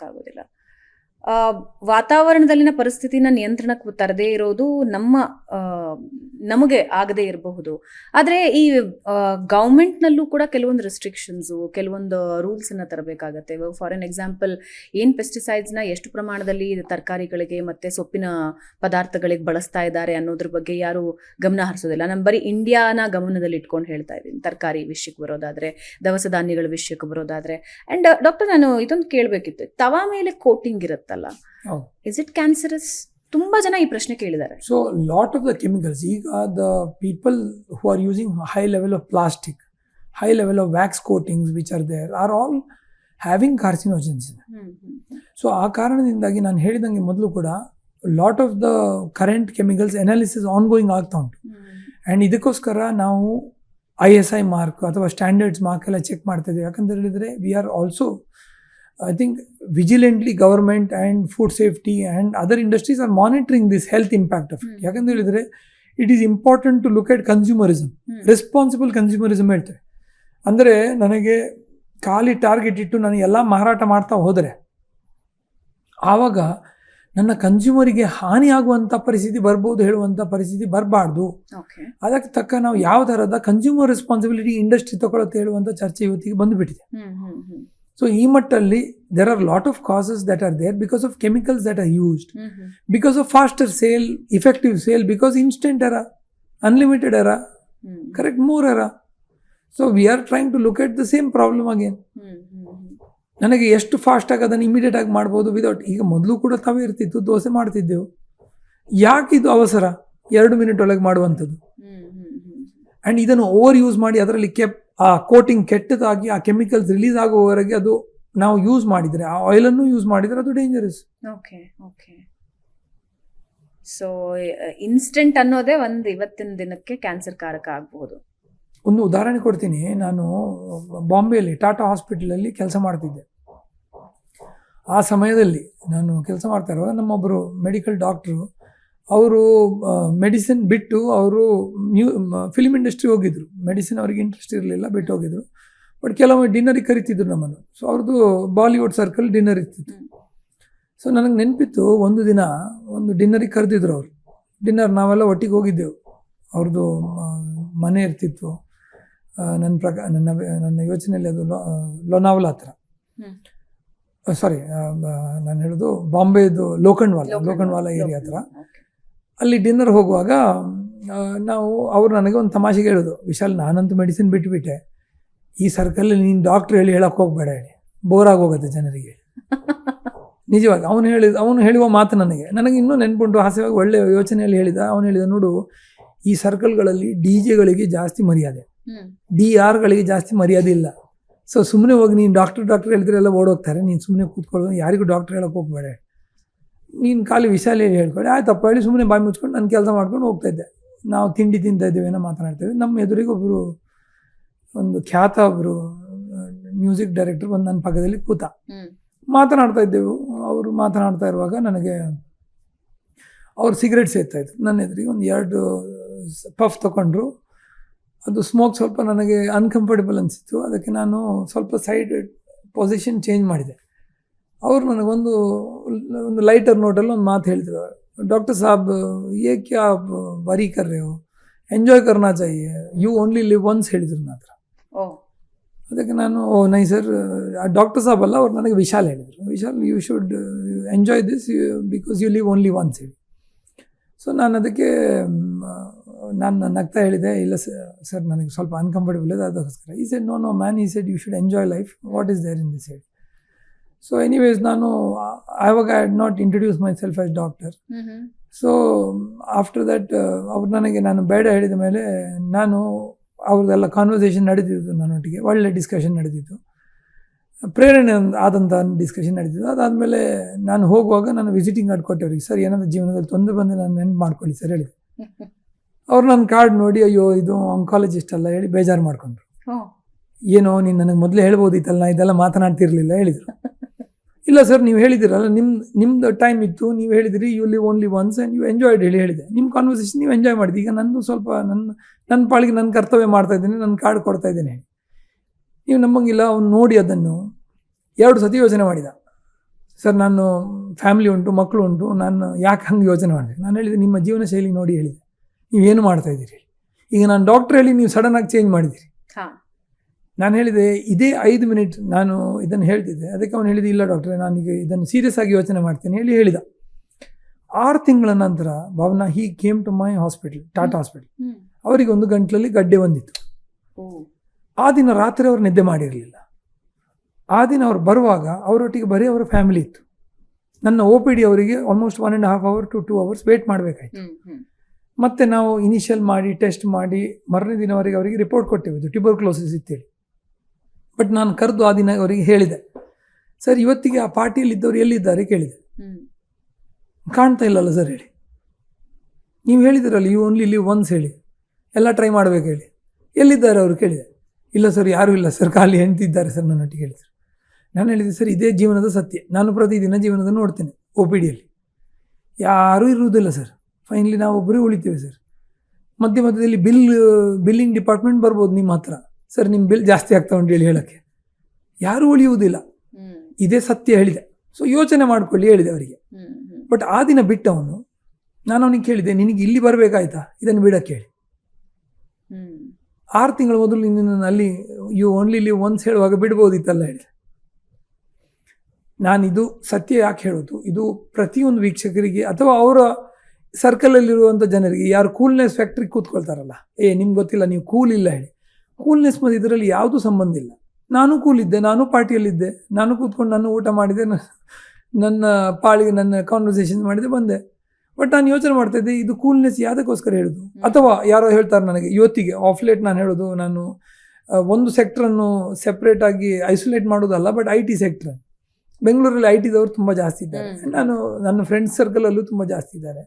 ಮಾಡೋಕ್ಕಾಗೋದಿಲ್ಲ. ವಾತಾವರಣದಲ್ಲಿನ ಪರಿಸ್ಥಿತಿನ ನಿಯಂತ್ರಣಕ್ಕೆ ತರದೇ ಇರೋದು ನಮಗೆ ಆಗದೇ ಇರಬಹುದು. ಆದರೆ ಈ ಗೌರ್ಮೆಂಟ್ನಲ್ಲೂ ಕೂಡ ಕೆಲವೊಂದು ರೆಸ್ಟ್ರಿಕ್ಷನ್ಸು, ಕೆಲವೊಂದು ರೂಲ್ಸನ್ನು ತರಬೇಕಾಗತ್ತೆ. ಫಾರ್ ಎನ್ ಎಕ್ಸಾಂಪಲ್, ಏನು ಪೆಸ್ಟಿಸೈಡ್ಸ್ನ ಎಷ್ಟು ಪ್ರಮಾಣದಲ್ಲಿ ತರಕಾರಿಗಳಿಗೆ ಮತ್ತು ಸೊಪ್ಪಿನ ಪದಾರ್ಥಗಳಿಗೆ ಬಳಸ್ತಾ ಇದ್ದಾರೆ ಅನ್ನೋದ್ರ ಬಗ್ಗೆ ಯಾರು ಗಮನ ಹರಿಸೋದಿಲ್ಲ. ನಾನು ಬರೀ ಇಂಡಿಯಾನ ಗಮನದಲ್ಲಿ ಇಟ್ಕೊಂಡು ಹೇಳ್ತಾ ಇದ್ದೀನಿ. ತರಕಾರಿ ವಿಷಯಕ್ಕೆ ಬರೋದಾದರೆ, ದವಸ ಧಾನ್ಯಗಳ ವಿಷಯಕ್ಕೆ ಬರೋದಾದರೆ. ಆ್ಯಂಡ್ ಡಾಕ್ಟರ್, ನಾನು ಇದೊಂದು ಕೇಳಬೇಕಿತ್ತು. ತವಾ ಮೇಲೆ ಕೋಟಿಂಗ್ ಇರುತ್ತಲ್ಲ, ಇಸ್ ಇಟ್ ಕ್ಯಾನ್ಸರಸ್? ತುಂಬಾ ಜನ ಈ ಪ್ರಶ್ನೆ ಕೇಳಿದ್ದಾರೆ. So lot of the chemicals, ಈಗ the people who are using high level of plastic, high level of wax coatings which are there are all having carcinogens. So ಆ ಕಾರಣದಿಂದಾಗಿ ನಾನು ಹೇಳಿದಂಗೆ ಮೊದಲು ಕೂಡ lot of the current chemicals analysis ongoing ಆಗ್ತಾ ಉಂಟು. And ಇದಕ್ಕೋಸ್ಕರ ನಾವು ISI ಮಾರ್ಕ್ ಅಥವಾ ಸ್ಟ್ಯಾಂಡರ್ಡ್ಸ್ ಮಾರ್ಕ್ ಎಲ್ಲ ಚೆಕ್ ಮಾಡ್ತಾ ಇದ್ದೀವಿ. ಯಾಕಂತ ಹೇಳಿದರೆ we are also, I think, vigilantly government and food safety and other industries are monitoring this health impact of it. ಯಾಕಂತ ಹೇಳಿದರೆ it is important to look at consumerism, responsible consumerism ಹೇಳ್ತೇವೆ. ಅಂದರೆ ನನಗೆ ಖಾಲಿ ಟಾರ್ಗೆಟ್ ಇಟ್ಟು ನಾನು ಎಲ್ಲ ಮಾರಾಟ ಮಾಡ್ತಾ ಹೋದರೆ ಆವಾಗ ನನ್ನ ಕನ್ಸ್ಯೂಮರಿಗೆ ಹಾನಿ ಆಗುವಂಥ ಪರಿಸ್ಥಿತಿ ಬರ್ಬೋದು, ಹೇಳುವಂಥ ಪರಿಸ್ಥಿತಿ ಬರಬಾರ್ದು. ಅದಕ್ಕೆ ತಕ್ಕ ನಾವು ಯಾವ ಥರದ ಕನ್ಸ್ಯೂಮರ್ ರೆಸ್ಪಾನ್ಸಿಬಿಲಿಟಿ ಇಂಡಸ್ಟ್ರಿ ತಗೊಳುತ್ತೆ ಹೇಳುವಂಥ ಚರ್ಚೆ ಇವತ್ತಿಗೆ ಬಂದುಬಿಟ್ಟಿದೆ. ಸೊ ಈ ಮಟ್ಟಲ್ಲಿ there are lot of causes that are there because of chemicals that are used, because of faster sale, effective sale, because instant era, unlimited era, correct, more era. So we are trying to look at the same problem again. ನನಗೆ ಎಷ್ಟು ಫಾಸ್ಟಾಗಿ ಅದನ್ನು ಇಮಿಡಿಯೇಟಾಗಿ ಮಾಡ್ಬೋದು without. ಈಗ ಮೊದಲು ಕೂಡ ತವೆ ಇರ್ತಿತ್ತು, ದೋಸೆ ಮಾಡ್ತಿದ್ದೆವು. ಯಾಕೆ ಇದು ಅವಸರ 2 ಮಿನಿಟ್ ಒಳಗೆ ಮಾಡುವಂಥದ್ದು? ಆ್ಯಂಡ್ ಇದನ್ನು ಓವರ್ ಯೂಸ್ ಮಾಡಿ ಅದರಲ್ಲಿ ಆ ಕೋಟಿಂಗ್ ಕೆಟ್ಟದಾಗಿ ಆ ಕೆಮಿಕಲ್ಸ್ ರಿಲೀಸ್ ಆಗುವವರೆಗೆ ಅದು ನಾವು ಯೂಸ್ ಮಾಡಿದರೆ, ಆ ಆಯಿಲನ್ನು ಯೂಸ್ ಮಾಡಿದರೆ ಅದು ಡೇಂಜರಸ್. ಓಕೆ. ಸೊ ಇನ್ಸ್ಟೆಂಟ್ ಅನ್ನೋದೇ ಒಂದು ಇವತ್ತಿನ ದಿನಕ್ಕೆ ಕ್ಯಾನ್ಸರ್ ಕಾರಕ ಆಗಬಹುದು. ಒಂದು ಉದಾಹರಣೆ ಕೊಡ್ತೀನಿ. ನಾನು ಬಾಂಬೆಯಲ್ಲಿ ಟಾಟಾ ಹಾಸ್ಪಿಟಲಲ್ಲಿ ಕೆಲಸ ಮಾಡ್ತಿದ್ದೆ. ಆ ಸಮಯದಲ್ಲಿ ನಾನು ಕೆಲಸ ಮಾಡ್ತಾ ಇರುವಾಗ ನಮ್ಮೊಬ್ಬರು ಮೆಡಿಕಲ್ ಡಾಕ್ಟ್ರು, ಅವರು ಮೆಡಿಸಿನ್ ಬಿಟ್ಟು ಅವರು ಫಿಲ್ಮ್ ಇಂಡಸ್ಟ್ರಿ ಹೋಗಿದ್ರು. ಮೆಡಿಸಿನ್ ಅವರಿಗೆ ಇಂಟ್ರೆಸ್ಟ್ ಇರಲಿಲ್ಲ, ಬಿಟ್ಟು ಹೋಗಿದ್ರು. ಬಟ್ ಕೆಲವೊಮ್ಮೆ ಡಿನ್ನರಿಗೆ ಕರಿತಿದ್ರು ನಮ್ಮನ್ನು. ಸೊ ಅವ್ರದ್ದು ಬಾಲಿವುಡ್ ಸರ್ಕಲ್ ಡಿನ್ನರ್ ಇರ್ತಿತ್ತು. ಸೊ ನನಗೆ ನೆನಪಿತ್ತು, ಒಂದು ದಿನ ಒಂದು ಡಿನ್ನರಿಗೆ ಕರೆದಿದ್ರು ಅವರು. ಡಿನ್ನರ್ ನಾವೆಲ್ಲ ಒಟ್ಟಿಗೆ ಹೋಗಿದ್ದೆವು. ಅವ್ರದ್ದು ಮನೆ ಇರ್ತಿತ್ತು. ನನ್ನ ಯೋಚನೆಯಲ್ಲಿ ಅದು ಲೋನಾವಲ ಹತ್ರ, ಸಾರಿ ನಾನು ಹೇಳೋದು ಬಾಂಬೆದು ಲೋಖಂಡ್ವಾಲ ಏರಿಯಾ ಹತ್ರ. ಅಲ್ಲಿ ಡಿನ್ನರ್ ಹೋಗುವಾಗ ಅವರು ನನಗೆ ಒಂದು ತಮಾಷೆಗೆ ಹೇಳೋದು, ವಿಶಾಲ್, ನಾನಂತೂ ಮೆಡಿಸಿನ್ ಬಿಟ್ಟುಬಿಟ್ಟೆ, ಈ ಸರ್ಕಲಲ್ಲಿ ನೀನು ಡಾಕ್ಟ್ರ್ ಹೇಳಕ್ಕೆ ಹೋಗಬೇಡ, ಬೋರ್ ಆಗೋಗುತ್ತೆ ಜನರಿಗೆ. ನಿಜವಾಗಿ ಅವನು ಹೇಳುವ ಮಾತು ನನಗೆ ಇನ್ನೂ ನೆನ್ಪುಂಟು, ಹಾಸ್ಯವಾಗಿ ಒಳ್ಳೆಯ ಯೋಚನೆಯಲ್ಲಿ ಹೇಳಿದ. ಅವನು ಹೇಳಿದ, ನೋಡು, ಈ ಸರ್ಕಲ್ಗಳಲ್ಲಿ DJಗಳಿಗೆ ಜಾಸ್ತಿ ಮರ್ಯಾದೆ, DR ಜಾಸ್ತಿ ಮರ್ಯಾದೆ ಇಲ್ಲ. ಸೊ ಸುಮ್ಮನೆ ಹೋಗಿ ನೀನು ಡಾಕ್ಟರ್ ಹೇಳಿದ್ರೆ ಎಲ್ಲ ಓಡೋಗ್ತಾರೆ, ನೀನು ಸುಮ್ಮನೆ ಕೂತ್ಕೊಳ್ಳೋದು, ಯಾರಿಗೂ ಡಾಕ್ಟರ್ ಹೇಳಕ್ಕೆ ಹೋಗಬೇಡ, ನೀನು ಖಾಲಿ ವಿಶಾಲ ಹೇಳ್ಕೊಳ್ಳಿ, ಆಯ್ತಪ್ಪ ಹೇಳಿ ಸುಮ್ಮನೆ ಬಾಯಿ ಮುಚ್ಕೊಂಡು ನಾನು ಕೆಲಸ ಮಾಡ್ಕೊಂಡು ಹೋಗ್ತಾಯಿದ್ದೆ. ನಾವು ತಿಂಡಿ ತಿಂತಾ ಇದ್ದೇವೆ, ಏನೋ ಮಾತನಾಡ್ತೇವೆ. ನಮ್ಮ ಎದುರಿಗೆ ಒಂದು ಖ್ಯಾತ ಒಬ್ಬರು ಮ್ಯೂಸಿಕ್ ಡೈರೆಕ್ಟರ್ ಬಂದು ನನ್ನ ಪಕ್ಕದಲ್ಲಿ ಕೂತ, ಮಾತನಾಡ್ತಾ ಇದ್ದೆವು. ಅವರು ಮಾತನಾಡ್ತಾ ಇರುವಾಗ ನನಗೆ ಅವ್ರು ಸಿಗರೇಟ್ ಸೇರ್ತಾಯಿದ್ರು. ನನ್ನ ಎದುರಿಗೆ ಒಂದು 2 ಪಫ್ ತೊಗೊಂಡ್ರು. ಅದು ಸ್ಮೋಕ್ ಸ್ವಲ್ಪ ನನಗೆ ಅನ್ಕಂಫರ್ಟೇಬಲ್ ಅನಿಸಿತ್ತು. ಅದಕ್ಕೆ ನಾನು ಸ್ವಲ್ಪ ಸೈಡ್ ಪೊಸಿಷನ್ ಚೇಂಜ್ ಮಾಡಿದೆ. ಅವರು ನನಗೊಂದು ಲೈಟರ್ ನೋಟಲ್ಲಿ ಒಂದು ಮಾತು ಹೇಳಿದ್ರು, ಡಾಕ್ಟರ್ ಸಾಬ್, ಯೇ ಕ್ಯಾ ವರಿ ಕರ್ ರೇ ಹೋ, ಎಂಜಾಯ್ ಕರ್ನಾ ಚಾಹಿಯೆ, ಯು ಓನ್ಲಿ ಲಿವ್ ಒನ್ಸ್ ಹೇಳಿದ್ರು ನನ್ನ ಹತ್ರ. ಅದಕ್ಕೆ ನಾನು ನೈ ಸರ್, ಡಾಕ್ಟರ್ ಸಾಬ್ ಅಲ್ಲ, ಅವ್ರು ನನಗೆ ವಿಶಾಲ್ ಹೇಳಿದರು. Vishal, you should enjoy this because you live only once ಹೇಳಿ. ಸೊ ನಾನು ಅದಕ್ಕೆ ನಗ್ತಾ ಹೇಳಿದೆ, ಇಲ್ಲ ಸರ್, ನನಗೆ ಸ್ವಲ್ಪ ಅನ್ಕಂಫರ್ಟೇಬಲ್ ಇದೆ, ಅದಕ್ಕೋಸ್ಕರ. He said, no man, he said you should enjoy life, what is there in this side. So anyways, ನಾನು ಆವಾಗ I had not introduce myself as doctor. So after that ನಾನು ಬೇಡ ಹೇಳಿದ ಮೇಲೆ ಅವ್ರದ್ದೆಲ್ಲ ಕಾನ್ವರ್ಸೇಷನ್ ನಡೀತಿತ್ತು ನನ್ನೊಟ್ಟಿಗೆ, ಒಳ್ಳೆ ಡಿಸ್ಕಷನ್ ನಡೀತಿತ್ತು, ಪ್ರೇರಣೆ ಆದಂಥ ಡಿಸ್ಕಷನ್ ನಡೀತಿತ್ತು. ಅದಾದಮೇಲೆ ನಾನು ಹೋಗುವಾಗ ನಾನು ವಿಸಿಟಿಂಗ್ ಕಾರ್ಡ್ ಕೊಟ್ಟೆವ್ರಿಗೆ, ಸರ್ ಏನಾದರೂ ಜೀವನದಲ್ಲಿ ತೊಂದರೆ ಬಂದು ನಾನು ನೆನಪು ಮಾಡ್ಕೊಳ್ಳಿ ಸರ್ ಹೇಳಿದೆ. ಅವ್ರು ನನ್ನ ಕಾರ್ಡ್ ನೋಡಿ, ಅಯ್ಯೋ ಇದು ಆಂಕಾಲಜಿಸ್ಟ್ ಅಲ್ಲ ಹೇಳಿ ಬೇಜಾರು ಮಾಡಿಕೊಂಡ್ರು. ಏನೋ ನೀನು ನನಗೆ ಮೊದಲೇ ಹೇಳ್ಬೋದಿತ್ತಲ್ಲ, ನಾ ಇದೆಲ್ಲ ಮಾತನಾಡ್ತಿರ್ಲಿಲ್ಲ ಹೇಳಿದರು. ಇಲ್ಲ ಸರ್, ನೀವು ಹೇಳಿದಿರಲ್ಲ, ನಿಮ್ದು ಟೈಮ್ ಇತ್ತು, ನೀವು ಹೇಳಿದಿರಿ you live only once and you enjoyed ಹೇಳಿದೆ. ನಿಮ್ಮ ಕಾನ್ವರ್ಸೇಷನ್ ನೀವು ಎಂಜಾಯ್ ಮಾಡಿದೆ. ಈಗ ನಂದು ಸ್ವಲ್ಪ ನನ್ನ ಪಾಳಿಗೆ ನನ್ನ ಕರ್ತವ್ಯ ಮಾಡ್ತಾ ಇದ್ದೀನಿ, ನನ್ನ ಕಾರ್ಡ್ ಕೊಡ್ತಾ ಇದ್ದೇನೆ. ನೀವು ನಮಗಿಲ್ಲ. ಅವ್ನು ನೋಡಿ ಅದನ್ನು 2 ಸತಿ ಯೋಚನೆ ಮಾಡಿದ. ಸರ್ ನಾನು ಫ್ಯಾಮಿಲಿ ಉಂಟು, ಮಕ್ಕಳು ಉಂಟು, ನಾನು ಯಾಕೆ ಹಂಗೆ ಯೋಚನೆ ಮಾಡಿದೆ. ನಾನು ಹೇಳಿದೆ ನಿಮ್ಮ ಜೀವನ ಶೈಲಿ ನೋಡಿ ಹೇಳಿದೆ, ನೀವೇನು ಮಾಡ್ತಾಯಿದ್ದೀರಿ. ಈಗ ನಾನು ಡಾಕ್ಟ್ರ್ ಹೇಳಿ ನೀವು ಸಡನ್ನಾಗಿ ಚೇಂಜ್ ಮಾಡಿದ್ದೀರಿ. ನಾನು ಹೇಳಿದೆ ಇದೇ 5 ಮಿನಿಟ್ ನಾನು ಇದನ್ನು ಹೇಳ್ತಿದ್ದೆ. ಅದಕ್ಕೆ ಅವನು ಹೇಳಿದೆ ಇಲ್ಲ ಡಾಕ್ಟ್ರೆ ನಾನೀಗ ಇದನ್ನು ಸೀರಿಯಸ್ ಆಗಿ ಯೋಚನೆ ಮಾಡ್ತೇನೆ ಹೇಳಿದ. 6 ತಿಂಗಳ ನಂತರ Bhavana he came to my hospital, Tata hospital. ಅವರಿಗೆ 1 ಗಂಟಲಲ್ಲಿ ಗಡ್ಡೆ ಬಂದಿತ್ತು. ಆ ದಿನ ರಾತ್ರಿ ಅವರು ನಿದ್ದೆ ಮಾಡಿರಲಿಲ್ಲ. ಆ ದಿನ ಅವ್ರು ಬರುವಾಗ ಅವರೊಟ್ಟಿಗೆ ಬರೀ ಅವರ ಫ್ಯಾಮಿಲಿ ಇತ್ತು. ನನ್ನ OPD ಅವರಿಗೆ almost 1.5 hour to 2 hours wait ಮಾಡಬೇಕಾಯ್ತು. ಮತ್ತು ನಾವು ಇನಿಷಿಯಲ್ ಮಾಡಿ ಟೆಸ್ಟ್ ಮಾಡಿ ಮರನೇ ದಿನವರೆಗೆ ಅವರಿಗೆ ರಿಪೋರ್ಟ್ ಕೊಟ್ಟೆವು, ಇದು ಟ್ಯೂಬರ್ಕ್ಲೋಸಿಸ್ ಇತ್ತೇಳಿ. ಬಟ್ ನಾನು ಕರೆದು ಆ ದಿನ ಅವರಿಗೆ ಹೇಳಿದೆ, ಸರ್ ಇವತ್ತಿಗೆ ಆ ಪಾರ್ಟಿಯಲ್ಲಿದ್ದವರು ಎಲ್ಲಿದ್ದಾರೆ ಕೇಳಿದೆ. ಕಾಣ್ತಾ ಇಲ್ಲಲ್ಲ ಸರ್ ಹೇಳಿ. ನೀವು ಹೇಳಿದಿರಲ್ಲ ಯು ಓನ್ಲಿ ಲಿವ್ ಒನ್ಸ್ ಹೇಳಿ, ಎಲ್ಲ ಟ್ರೈ ಮಾಡಬೇಕು ಹೇಳಿ, ಎಲ್ಲಿದ್ದಾರೆ ಅವರು ಕೇಳಿದೆ. ಇಲ್ಲ ಸರ್ ಯಾರೂ ಇಲ್ಲ ಸರ್, ಖಾಲಿ ಹೆಂಡ್ತಿದ್ದಾರೆ ಸರ್ ನನ್ನೊಟ್ಟಿಗೆ ಹೇಳಿದರು. ನಾನು ಹೇಳಿದೆ ಸರ್ ಇದೇ ಜೀವನದ ಸತ್ಯ, ನಾನು ಪ್ರತಿದಿನ ಜೀವನದ ನೋಡ್ತೇನೆ. OPDಯಲ್ಲಿ ಯಾರೂ ಇರುವುದಿಲ್ಲ ಸರ್, ಫೈನಲಿ ನಾವು ಒಬ್ಬರೇ ಉಳಿತೇವೆ ಸರ್. ಮಧ್ಯದಲ್ಲಿ ಬಿಲ್ಲಿಂಗ್ ಡಿಪಾರ್ಟ್ಮೆಂಟ್ ಬರ್ಬೋದು ನಿಮ್ಮ ಹತ್ರ, ಸರ್ ನಿಮ್ಮ ಬಿಲ್ ಜಾಸ್ತಿ ಆಗ್ತಾ ಉಂಟು ಹೇಳಿ ಹೇಳೋಕ್ಕೆ, ಯಾರೂ ಉಳಿಯುವುದಿಲ್ಲ, ಇದೇ ಸತ್ಯ ಹೇಳಿದೆ. ಸೊ ಯೋಚನೆ ಮಾಡ್ಕೊಳ್ಳಿ ಹೇಳಿದೆ ಅವರಿಗೆ. ಬಟ್ ಆ ದಿನ ಬಿಟ್ಟವನು, ನಾನು ಅವನಿಗೆ ಕೇಳಿದೆ ನಿನಗೆ ಇಲ್ಲಿ ಬರಬೇಕಾಯ್ತಾ ಇದನ್ನು ಬಿಡೋಕ್ಕೆ ಹೇಳಿ. 6 ತಿಂಗಳ ಮೊದಲು ನಿನ್ನನ್ನು ಅಲ್ಲಿ ಯು ಓನ್ಲಿ ಲಿವ್ ಒನ್ಸ್ ಹೇಳುವಾಗ ಬಿಡ್ಬೋದಿತ್ತಲ್ಲ ಹೇಳಿದೆ. ನಾನಿದು ಸತ್ಯ ಯಾಕೆ ಹೇಳೋದು, ಇದು ಪ್ರತಿಯೊಂದು ವೀಕ್ಷಕರಿಗೆ ಅಥವಾ ಅವರ ಸರ್ಕಲಲ್ಲಿರುವಂಥ ಜನರಿಗೆ ಯಾರು ಕೂಲ್ನೆಸ್ ಫ್ಯಾಕ್ಟ್ರಿಗೆ ಕೂತ್ಕೊಳ್ತಾರಲ್ಲ, ನಿಮ್ಗೆ ಗೊತ್ತಿಲ್ಲ ನೀವು ಕೂಲ್ ಇಲ್ಲ ಹೇಳಿ. ಕೂಲ್ನೆಸ್ ಮತ್ತು ಇದರಲ್ಲಿ ಯಾವುದೂ ಸಂಬಂಧ ಇಲ್ಲ. ನಾನು ಕೂಲಿದ್ದೆ, ನಾನು ಪಾರ್ಟಿಯಲ್ಲಿದ್ದೆ, ನಾನು ಕೂತ್ಕೊಂಡು ನಾನು ಊಟ ಮಾಡಿದೆ, ನನ್ನ ಪಾಳಿಗೆ ನನ್ನ ಕಾನ್ವರ್ಸೇಷನ್ ಮಾಡಿದೆ ಬಂದೆ. ಬಟ್ ನಾನು ಯೋಚನೆ ಮಾಡ್ತಾಯಿದ್ದೆ ಇದು ಕೂಲ್ನೆಸ್ ಯಾವುದಕ್ಕೋಸ್ಕರ ಹೇಳೋದು. ಅಥವಾ ಯಾರೋ ಹೇಳ್ತಾರೆ ನನಗೆ ಇವತ್ತಿಗೆ ಆಫ್ ಲೇಟ್ ನಾನು ಹೇಳೋದು, ನಾನು ಒಂದು ಸೆಕ್ಟ್ರನ್ನು ಸೆಪ್ರೇಟಾಗಿ ಐಸೋಲೇಟ್ ಮಾಡೋದಲ್ಲ, ಬಟ್ IT ಸೆಕ್ಟ್ರ್ ಬೆಂಗಳೂರಲ್ಲಿ IT ದವರು ತುಂಬ ಜಾಸ್ತಿ ಇದ್ದಾರೆ. ನಾನು ನನ್ನ ಫ್ರೆಂಡ್ಸ್ ಸರ್ಕಲಲ್ಲೂ ತುಂಬ ಜಾಸ್ತಿ ಇದ್ದಾರೆ.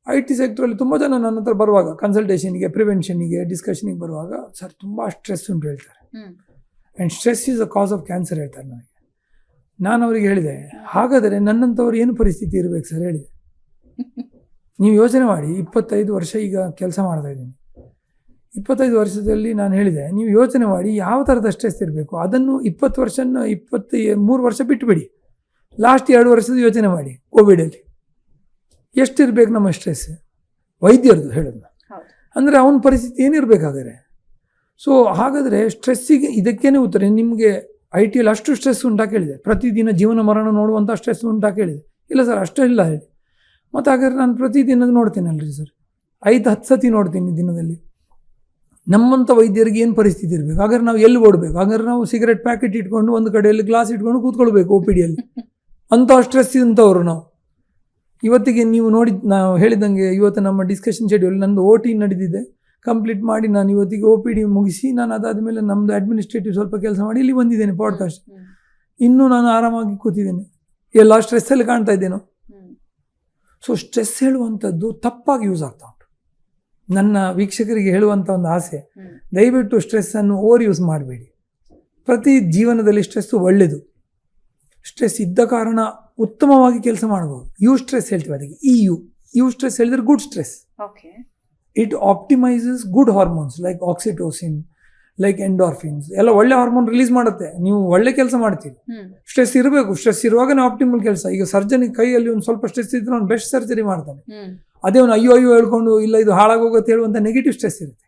IT ಸೆಕ್ಟ್ರಲ್ಲಿ ತುಂಬ ಜನ ನನ್ನ ಹತ್ರ ಬರುವಾಗ ಕನ್ಸಲ್ಟೇಷನ್ಗೆ, ಪ್ರಿವೆನ್ಷನ್ಗೆ, ಡಿಸ್ಕಷನಿಗೆ ಬರುವಾಗ ಸರ್ ತುಂಬ ಸ್ಟ್ರೆಸ್ ಉಂಟು ಹೇಳ್ತಾರೆ. And stress is a cause of cancer ಹೇಳ್ತಾರೆ ನನಗೆ. ನಾನು ಅವರಿಗೆ ಹೇಳಿದೆ ಹಾಗಾದರೆ ನನ್ನಂಥವ್ರು ಏನು ಪರಿಸ್ಥಿತಿ ಇರಬೇಕು ಸರ್ ಹೇಳಿದೆ. ನೀವು ಯೋಚನೆ ಮಾಡಿ, 25 ವರ್ಷ ಈಗ ಕೆಲಸ ಮಾಡ್ತಾಯಿದ್ದೀನಿ. 25 ವರ್ಷದಲ್ಲಿ ನಾನು ಹೇಳಿದೆ ನೀವು ಯೋಚನೆ ಮಾಡಿ ಯಾವ ಥರದ ಸ್ಟ್ರೆಸ್ ಇರಬೇಕು. ಅದನ್ನು 23 ವರ್ಷ ಬಿಟ್ಟುಬಿಡಿ, ಲಾಸ್ಟ್ 2 ವರ್ಷದ ಯೋಚನೆ ಮಾಡಿ. ಕೋವಿಡಲ್ಲಿ ಎಷ್ಟಿರಬೇಕು ನಮ್ಮ ಸ್ಟ್ರೆಸ್, ವೈದ್ಯರದು ಹೇಳೋದು ಅಂದರೆ ಅವನ ಪರಿಸ್ಥಿತಿ ಏನಿರಬೇಕಾದ್ರೆ. ಸೊ ಹಾಗಾದರೆ ಸ್ಟ್ರೆಸ್ಸಿಗೆ ಇದಕ್ಕೇನೆ ಉತ್ತರ. ನಿಮಗೆ IT ಅಷ್ಟು ಸ್ಟ್ರೆಸ್ ಉಂಟಾ ಕೇಳಿದೆ, ಪ್ರತಿದಿನ ಜೀವನ ಮರಣ ನೋಡುವಂಥ ಸ್ಟ್ರೆಸ್ ಉಂಟಾ ಕೇಳಿದೆ. ಇಲ್ಲ ಸರ್ ಅಷ್ಟೇ ಇಲ್ಲ ಹೇಳಿ. ಮತ್ತು ಹಾಗಾದ್ರೆ ನಾನು ಪ್ರತಿದಿನ ನೋಡ್ತೇನಲ್ರಿ ಸರ್, 5-10 ಸತಿ ನೋಡ್ತೀನಿ ದಿನದಲ್ಲಿ. ನಮ್ಮಂಥ ವೈದ್ಯರಿಗೆ ಏನು ಪರಿಸ್ಥಿತಿ ಇರಬೇಕು. ಹಾಗಾದ್ರೆ ನಾವು ಎಲ್ಲಿ ಓಡಬೇಕು, ಹಾಗಾದ್ರೆ ನಾವು ಸಿಗರೆಟ್ ಪ್ಯಾಕೆಟ್ ಇಟ್ಕೊಂಡು ಒಂದು ಕಡೆಯಲ್ಲಿ ಗ್ಲಾಸ್ ಇಟ್ಕೊಂಡು ಕೂತ್ಕೊಳ್ಬೇಕು OPDಯಲ್ಲಿ. ಅಂಥ ಸ್ಟ್ರೆಸ್ ಇಂಥವ್ರು ನಾವು. ಇವತ್ತಿಗೆ ನೀವು ನಾವು ಹೇಳಿದಂಗೆ ಇವತ್ತು ನಮ್ಮ ಡಿಸ್ಕಷನ್ ಶೆಡ್ಯೂಲ್ ನಂದು OT ನಡೆದಿದೆ, ಕಂಪ್ಲೀಟ್ ಮಾಡಿ ನಾನು ಇವತ್ತಿಗೆ OPD ಮುಗಿಸಿ ನಾನು ಅದಾದ ಮೇಲೆ ನಮ್ಮದು ಅಡ್ಮಿನಿಸ್ಟ್ರೇಟಿವ್ ಸ್ವಲ್ಪ ಕೆಲಸ ಮಾಡಿ ಇಲ್ಲಿ ಬಂದಿದ್ದೇನೆ ಪಾಡ್ಕಾಸ್ಟ್. ಇನ್ನೂ ನಾನು ಆರಾಮಾಗಿ ಕೂತಿದ್ದೇನೆ, ಎಲ್ಲ ಸ್ಟ್ರೆಸ್ಸಲ್ಲಿ ಕಾಣ್ತಾ ಇದ್ದೇನೋ. ಸೊ ಸ್ಟ್ರೆಸ್ ಹೇಳುವಂಥದ್ದು ತಪ್ಪಾಗಿ ಯೂಸ್ ಆಗ್ತಾ ಉಂಟು. ನನ್ನ ವೀಕ್ಷಕರಿಗೆ ಹೇಳುವಂಥ ಒಂದು ಆಸೆ, ದಯವಿಟ್ಟು ಸ್ಟ್ರೆಸ್ಸನ್ನು ಓವರ್ ಯೂಸ್ ಮಾಡಬೇಡಿ. ಪ್ರತಿ ಜೀವನದಲ್ಲಿ ಸ್ಟ್ರೆಸ್ಸು ಒಳ್ಳೆಯದು. ಸ್ಟ್ರೆಸ್ ಇದ್ದ ಕಾರಣ ಉತ್ತಮವಾಗಿ ಕೆಲಸ ಮಾಡ್ಬೋದು. ಯು ಸ್ಟ್ರೆಸ್ ಹೇಳ್ತೀವಿ ಅದಕ್ಕೆ, ಯು ಸ್ಟ್ರೆಸ್ ಹೇಳಿದ್ರೆ good stress. It optimises good hormones like oxytocin, like endorphins ಎಲ್ಲ ಒಳ್ಳೆ ಹಾರ್ಮೋನ್ ರಿಲೀಸ್ ಮಾಡುತ್ತೆ. ನೀವು ಒಳ್ಳೆ ಕೆಲಸ ಮಾಡ್ತೀವಿ. ಸ್ಟ್ರೆಸ್ ಇರಬೇಕು, ಸ್ಟ್ರೆಸ್ ಇರುವಾಗನೇ ಆಪ್ಟಿಮಲ್ ಕೆಲಸ. ಈಗ ಸರ್ಜನಿ ಕೈಯಲ್ಲಿ ಒಂದು ಸ್ವಲ್ಪ ಸ್ಟ್ರೆಸ್ ಇದ್ರೆ ಅವ್ನು ಬೆಸ್ಟ್ ಸರ್ಜರಿ ಮಾಡ್ತಾನೆ. ಅದೇ ಅವನು ಅಯ್ಯೋ ಹೇಳ್ಕೊಂಡು ಇಲ್ಲ ಇದು ಹಾಳಾಗೋಗುತ್ತೆ ಹೇಳುವಂಥ ನೆಗೆಟಿವ್ ಸ್ಟ್ರೆಸ್ ಇರುತ್ತೆ.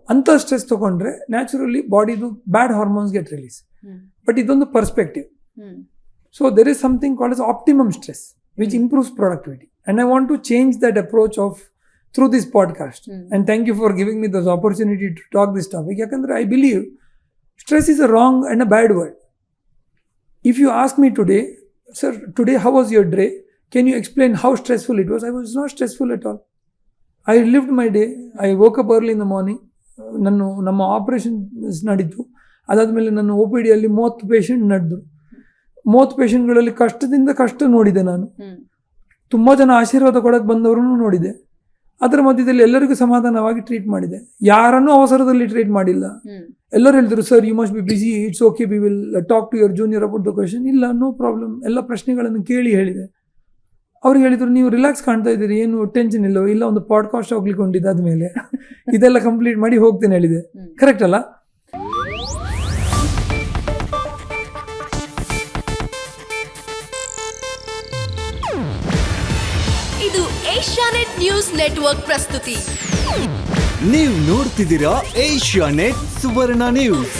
ಅಂಥ ಸ್ಟ್ರೆಸ್ ತೊಗೊಂಡ್ರೆ ನ್ಯಾಚುರಲಿ ಬಾಡಿದು bad hormones get release. But ಇದೊಂದು perspective. So there is something called as optimum stress which improves productivity, and I want to change that approach through this podcast. And thank you for giving me this opportunity to talk this topic. Yakandre I believe stress is a wrong and a bad word. If you ask me today, sir, today how was your day? Can you explain how stressful it was? I was not stressful at all. I lived my day. I woke up early in the morning. ನಮ್ಮ operations ನಡೀತು. ಅದಾದಮೇಲೆ ನನ್ನ OPDಯಲ್ಲಿ 30 patient ನಡೆದ್ರು. 30 ಪೇಷಂಟ್ಗಳಲ್ಲಿ ಕಷ್ಟದಿಂದ ಕಷ್ಟ ನೋಡಿದೆ ನಾನು. ತುಂಬ ಜನ ಆಶೀರ್ವಾದ ಕೊಡೋಕ್ಕೆ ಬಂದವರನ್ನು ನೋಡಿದೆ. ಅದರ ಮಧ್ಯದಲ್ಲಿ ಎಲ್ಲರಿಗೂ ಸಮಾಧಾನವಾಗಿ ಟ್ರೀಟ್ ಮಾಡಿದೆ. ಯಾರನ್ನೂ ಅವಸರದಲ್ಲಿ ಟ್ರೀಟ್ ಮಾಡಿಲ್ಲ. ಎಲ್ಲರೂ ಹೇಳಿದ್ರು sir you must be busy, it's okay, we will talk to your junior about the question. ಇಲ್ಲ, ನೋ ಪ್ರಾಬ್ಲಮ್, ಎಲ್ಲ ಪ್ರಶ್ನೆಗಳನ್ನು ಕೇಳಿ ಹೇಳಿದೆ. ಅವ್ರಿಗೆ ಹೇಳಿದ್ರು ನೀವು ರಿಲ್ಯಾಕ್ಸ್ ಕಾಣ್ತಾ ಇದ್ದೀರಿ, ಏನು ಟೆನ್ಷನ್ ಇಲ್ಲವೋ. ಇಲ್ಲ, ಒಂದು ಪಾಡ್ಕಾಸ್ಟ್ ಹೋಗ್ಲಿಕ್ಕೊಂಡಿದ್ದಾದ್ಮೇಲೆ ಇದೆಲ್ಲ ಕಂಪ್ಲೀಟ್ ಮಾಡಿ ಹೋಗ್ತೇನೆ ಹೇಳಿದೆ. ಕರೆಕ್ಟ್ ಅಲ್ಲ? ಇದು ಏಷ್ಯಾನೆಟ್ ನ್ಯೂಸ್ ನೆಟ್ವರ್ಕ್ ಪ್ರಸ್ತುತಿ. ನೀವು ನೋಡ್ತಿದ್ದೀರಾ ಏಷ್ಯಾನೆಟ್ ಸುವರ್ಣ ನ್ಯೂಸ್.